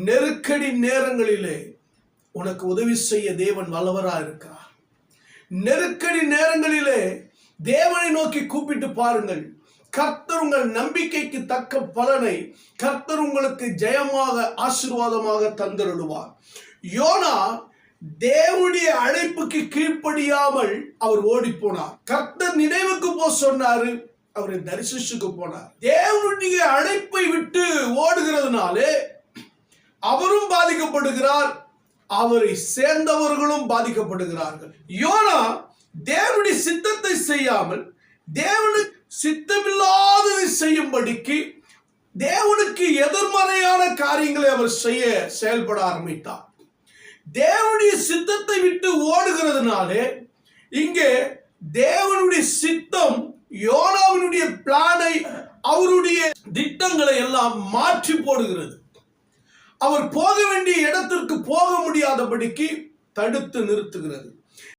நெருக்கடி நேரங்களிலே உனக்கு உதவி செய்ய தேவன் வல்லவரா இருக்கிறார். நெருக்கடி நேரங்களிலே தேவனை நோக்கி கூப்பிட்டு பாருங்கள். கர்த்தர் உங்கள் நம்பிக்கைக்கு தக்க பலனை கர்த்தர் உங்களுக்கு ஜெயமாக ஆசீர்வாதமாக தந்தருளுவார். யோனா தேவனுடைய அழைப்புக்கு கீழ்ப்படியாமல் அவர் ஓடி போனார். கர்த்தர் நினைவுக்கு போ சொன்னாரு, அவரை தரிசிச்சுக்கு போனார். தேவனுடைய அழைப்பை விட்டு ஓடுகிறதுனாலே அவரும் பாதிக்கப்படுகிறார், அவரை சேர்ந்தவர்களும் பாதிக்கப்படுகிறார்கள். யோனா தேவனுடைய சித்தத்தை செய்யாமல் தேவனுக்கு சித்தமில்லாததை செய்யும்படிக்கு தேவனுக்கு எதிர்மறையான காரியங்களை அவர் செயல்பட ஆரம்பித்தார். தேவனுடைய சித்தத்தை விட்டு ஓடுகிறதுனாலே இங்கே தேவனுடைய சித்தம் யோனாவினுடைய பிளானை, அவருடைய திட்டங்களை எல்லாம் மாற்றி போடுகிறது. அவர் போக வேண்டிய இடத்திற்கு போக முடியாதபடிக்கு தடுத்து நிறுத்துகிறது.